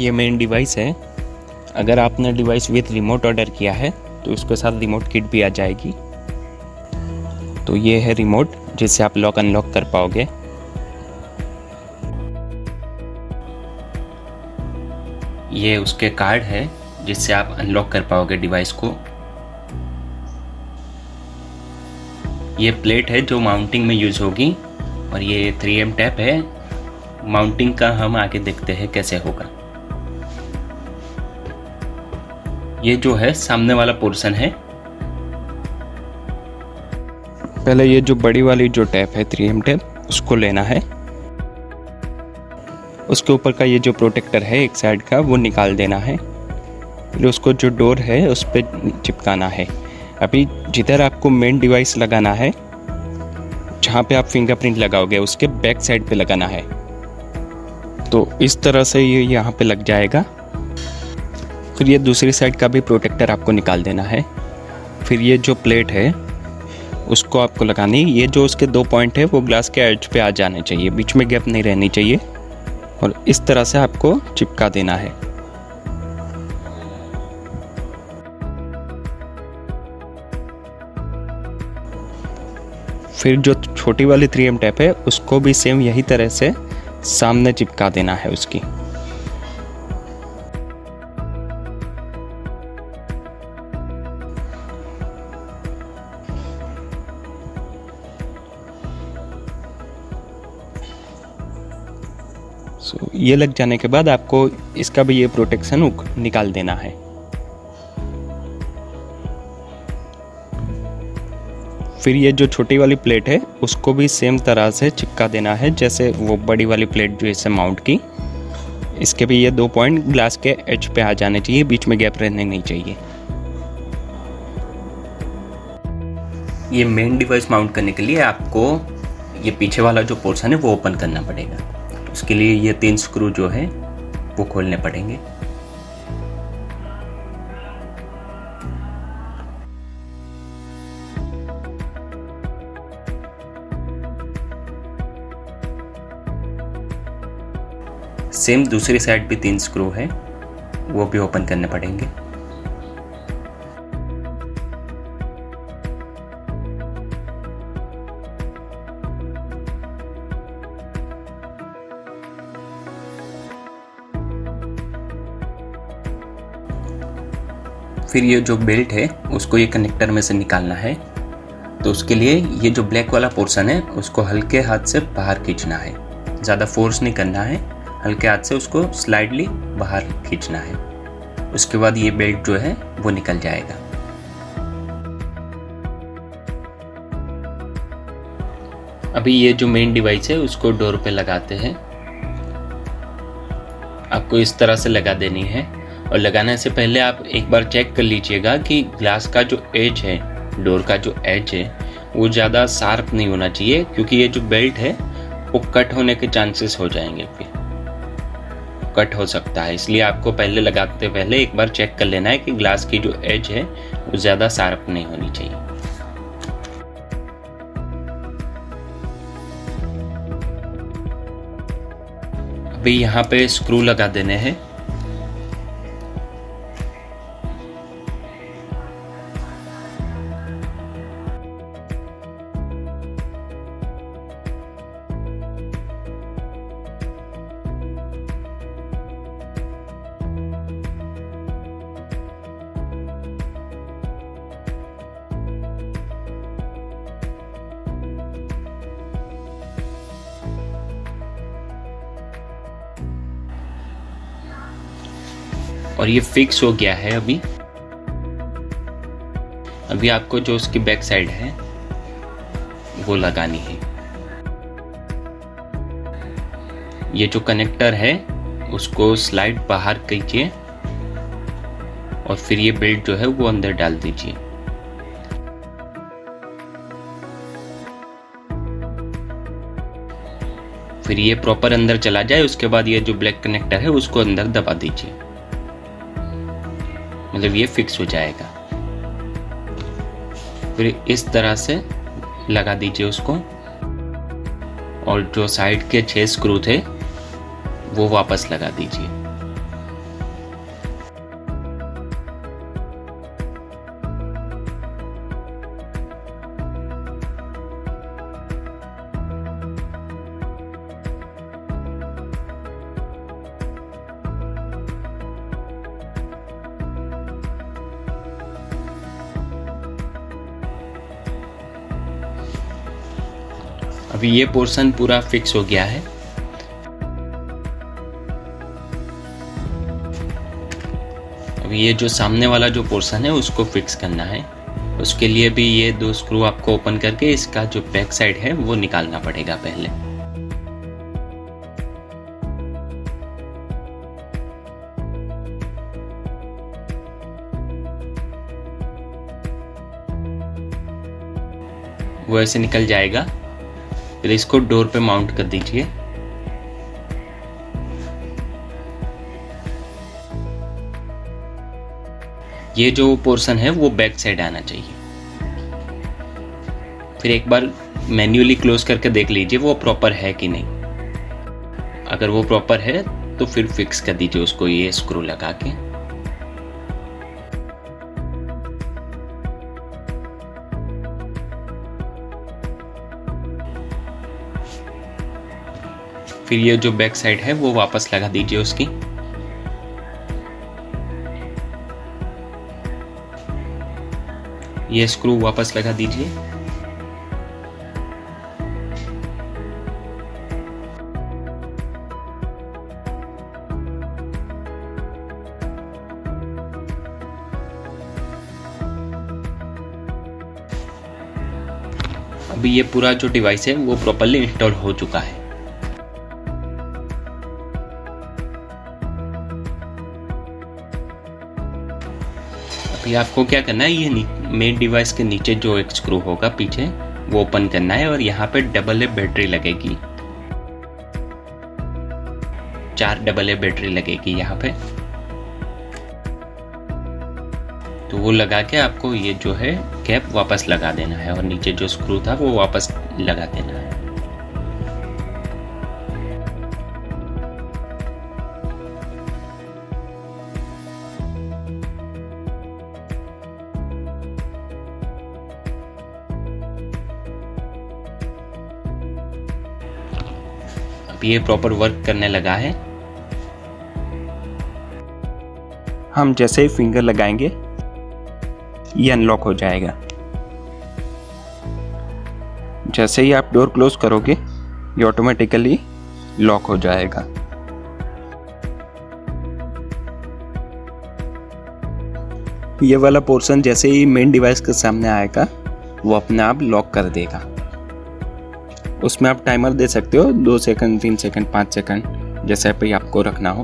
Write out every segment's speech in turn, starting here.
ये main device है। अगर आपने डिवाइस विथ रिमोट ऑर्डर किया है तो उसके साथ रिमोट किट भी आ जाएगी। तो ये है रिमोट जिससे आप लॉक अनलॉक कर पाओगे। ये उसके कार्ड है जिससे आप अनलॉक कर पाओगे डिवाइस को। ये प्लेट है जो माउंटिंग में यूज़ होगी और ये 3M टैप है। माउंटिंग का हम आगे देखते हैं कैसे होगा। ये जो है सामने वाला पोर्शन है। पहले ये जो बड़ी वाली जो टैप है 3M टैप, उसको लेना है। उसके ऊपर का ये जो प्रोटेक्टर है एक साइड का, वो निकाल देना है। फिर उसको जो डोर है उस पर चिपकाना है। अभी जिधर आपको मेन डिवाइस लगाना है, जहाँ पे आप फिंगरप्रिंट लगाओगे, उसके बैक साइड पे लगाना है। तो इस तरह से ये यहाँ पे लग जाएगा। फिर ये दूसरी साइड का भी प्रोटेक्टर आपको निकाल देना है। फिर ये जो प्लेट है उसको आपको लगानी। ये जो उसके 2 पॉइंट है वो ग्लास के एज पे आ जाने चाहिए, बीच में गैप नहीं रहनी चाहिए। और इस तरह से आपको चिपका देना है। फिर जो छोटी वाली 3M टैप है उसको भी सेम यही तरह से सामने चिपका देना है उसकी। ये लग जाने के बाद आपको इसका भी ये प्रोटेक्शन निकाल देना है। फिर ये जो छोटी वाली प्लेट है उसको भी सेम तरह से चिपका देना है जैसे वो बड़ी वाली प्लेट जो इसे माउंट की। इसके भी ये 2 पॉइंट ग्लास के एज पे आ जाने चाहिए, बीच में गैप रहने नहीं चाहिए। ये मेन डिवाइस माउंट करने के लिए आपको ये पीछे वाला जो पोर्शन है वो ओपन करना पड़ेगा। उसके लिए ये 3 स्क्रू जो है वो खोलने पड़ेंगे। सेम दूसरी साइड भी 3 स्क्रू है, वो भी ओपन करने पड़ेंगे। फिर ये जो बेल्ट है उसको ये कनेक्टर में से निकालना है। तो उसके लिए ये जो ब्लैक वाला पोर्शन है उसको हल्के हाथ से बाहर खींचना है। ज़्यादा फोर्स नहीं करना है, हल्के हाथ से उसको स्लाइडली बाहर खींचना है। उसके बाद ये बेल्ट जो है वो निकल जाएगा। अभी ये जो मेन डिवाइस है उसको डोर पे लगाते हैं। आपको इस तरह से लगा देनी है और लगाने से पहले आप एक बार चेक कर लीजिएगा कि ग्लास का जो एज है, डोर का जो एज है वो ज़्यादा शार्प नहीं होना चाहिए, क्योंकि ये जो बेल्ट है वो कट होने के चांसेस हो जाएंगे, फिर कट हो सकता है। इसलिए आपको पहले लगाते पहले एक बार चेक कर लेना है कि ग्लास की जो एज है वो ज़्यादा शार्प नहीं होनी चाहिए। अभी यहाँ पे स्क्रू लगा देने हैं। और ये फिक्स हो गया है। अभी आपको जो उसकी बैक साइड है वो लगानी है। ये जो कनेक्टर है उसको स्लाइड बाहर कीजिए और फिर ये बेल्ट जो है वो अंदर डाल दीजिए। फिर ये प्रॉपर अंदर चला जाए, उसके बाद ये जो ब्लैक कनेक्टर है उसको अंदर दबा दीजिए, मतलब ये फिक्स हो जाएगा। फिर इस तरह से लगा दीजिए उसको, और जो साइड के 6 स्क्रू थे वो वापस लगा दीजिए। अभी ये पोर्शन पूरा फिक्स हो गया है। अभी ये जो सामने वाला जो पोर्शन है उसको फिक्स करना है। उसके लिए भी ये 2 स्क्रू आपको ओपन करके इसका जो बैक साइड है वो निकालना पड़ेगा पहले। वो ऐसे निकल जाएगा। फिर इसको डोर पे माउंट कर दीजिए। ये जो पोर्शन है वो बैक साइड आना चाहिए। फिर एक बार मैन्युअली क्लोज करके देख लीजिए वो प्रॉपर है कि नहीं। अगर वो प्रॉपर है तो फिर फिक्स कर दीजिए उसको ये स्क्रू लगा के। फिर ये जो बैक साइड है वो वापस लगा दीजिए उसकी। ये स्क्रू वापस लगा दीजिए। अभी ये पूरा जो डिवाइस है वो प्रॉपर्ली इंस्टॉल हो चुका है। अभी आपको क्या करना है, ये मेन डिवाइस के नीचे जो एक स्क्रू होगा पीछे वो ओपन करना है और यहाँ पे AA बैटरी लगेगी। 4 AA बैटरी लगेगी यहाँ पे। तो वो लगा के आपको ये जो है कैप वापस लगा देना है और नीचे जो स्क्रू था वो वापस लगा देना है। अब ये प्रॉपर वर्क करने लगा है। हम जैसे ही फिंगर लगाएंगे ये अनलॉक हो जाएगा। जैसे ही आप डोर क्लोज करोगे ये ऑटोमेटिकली लॉक हो जाएगा। ये वाला पोर्शन जैसे ही मेन डिवाइस के सामने आएगा वो अपने आप लॉक कर देगा। उसमें आप टाइमर दे सकते हो, 2 सेकंड, 3 सेकंड, 5 सेकंड, जैसे पे आपको रखना हो।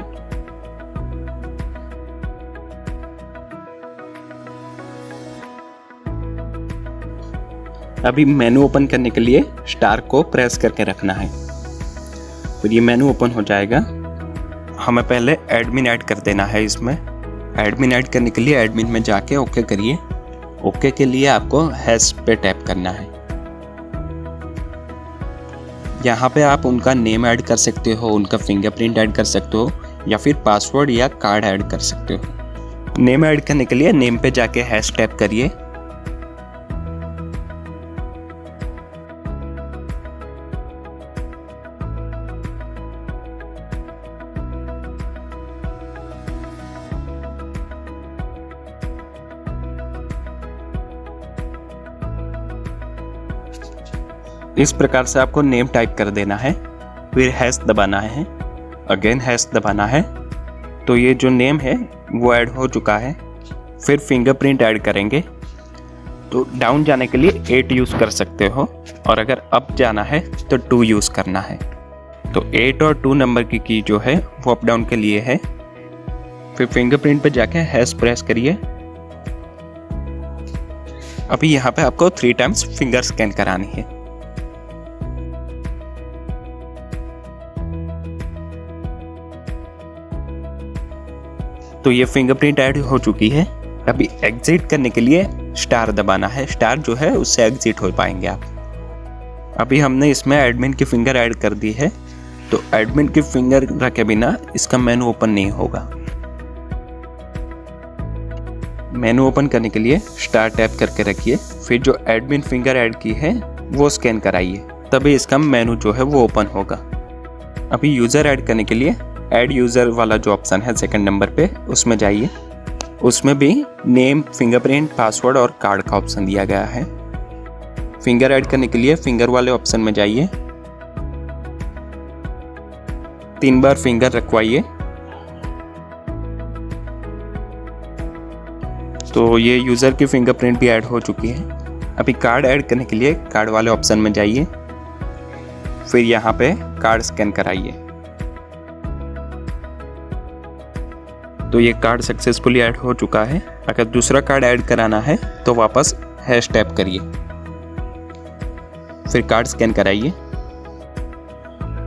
अभी मेनू ओपन करने के लिए स्टार को प्रेस करके रखना है। फिर ये मेनू ओपन हो जाएगा। हमें पहले एडमिन ऐड कर देना है। इसमें एडमिन ऐड करने के लिए एडमिन में जाके ओके करिए। ओके के लिए आपको हैश पे टैप करना है। यहाँ पे आप उनका नेम ऐड कर सकते हो, उनका फिंगरप्रिंट ऐड कर सकते हो या फिर पासवर्ड या कार्ड ऐड कर सकते हो। नेम ऐड करने के लिए नेम पे जाके हैश टैप करिए। इस प्रकार से आपको नेम टाइप कर देना है। फिर हैश दबाना है, अगेन हैश दबाना है। तो ये जो नेम है वो ऐड हो चुका है। फिर फिंगरप्रिंट ऐड करेंगे। तो डाउन जाने के लिए 8 यूज़ कर सकते हो और अगर अप जाना है तो 2 यूज़ करना है। तो 8 और 2 नंबर की की जो है वो अप डाउन के लिए है। फिर फिंगरप्रिंट पे जाके हैश प्रेस करिए। अभी यहाँ पे आपको 3 टाइम्स फिंगर स्कैन करानी है। तो ये फिंगरप्रिंट ऐड हो चुकी है। अभी एग्जिट करने के लिए स्टार दबाना है। स्टार जो है उससे एग्जिट हो पाएंगे आप। अभी हमने इसमें एडमिन की फिंगर ऐड कर दी है। तो एडमिन की फिंगर रखे बिना इसका मेनू ओपन नहीं होगा। मेनू ओपन करने के लिए स्टार टैप करके रखिए। फिर जो एडमिन फिंगर ऐड की है वो स्कैन कराइए, तभी इसका मेनू जो है वो ओपन होगा। अभी यूज़र ऐड करने के लिए ऐड यूज़र वाला जो ऑप्शन है सेकंड नंबर पे, उसमें जाइए। उसमें भी नेम, फिंगरप्रिंट, पासवर्ड और कार्ड का ऑप्शन दिया गया है। फिंगर ऐड करने के लिए फिंगर वाले ऑप्शन में जाइए। 3 बार फिंगर रखवाइए। तो ये यूज़र की फिंगरप्रिंट भी ऐड हो चुकी है। अभी कार्ड ऐड करने के लिए कार्ड वाले ऑप्शन में जाइए, फिर यहाँ पे कार्ड स्कैन कराइए। तो ये कार्ड सक्सेसफुली ऐड हो चुका है। अगर दूसरा कार्ड ऐड कराना है तो वापस हैश टैप करिए, फिर कार्ड स्कैन कराइए।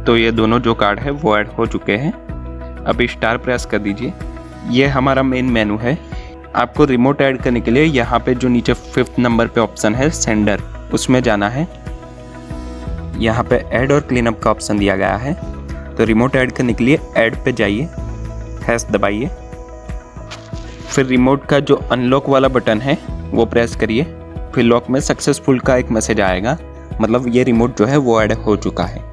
तो ये दोनों जो कार्ड है वो ऐड हो चुके हैं। अभी स्टार प्रेस कर दीजिए। ये हमारा मेन मेनू है। आपको रिमोट ऐड करने के लिए यहाँ पे जो नीचे 5th नंबर पे ऑप्शन है सेंडर, उसमें जाना है। यहाँ पे ऐड और क्लीनअप का ऑप्शन दिया गया है। तो रिमोट ऐड करने के लिए ऐड पे जाइए, हैश दबाइए, फिर रिमोट का जो अनलॉक वाला बटन है वो प्रेस करिए। फिर लॉक में सक्सेसफुल का एक मैसेज आएगा, मतलब ये रिमोट जो है वो ऐड हो चुका है।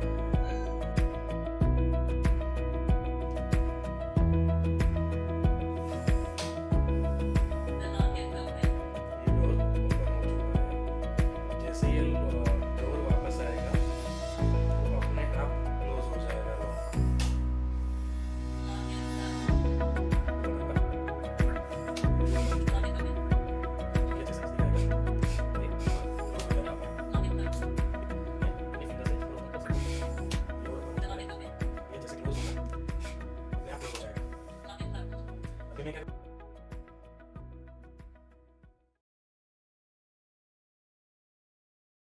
जैसे ये डोर वापस आएगा तो अपने आप क्लोज हो जाएगा लॉक।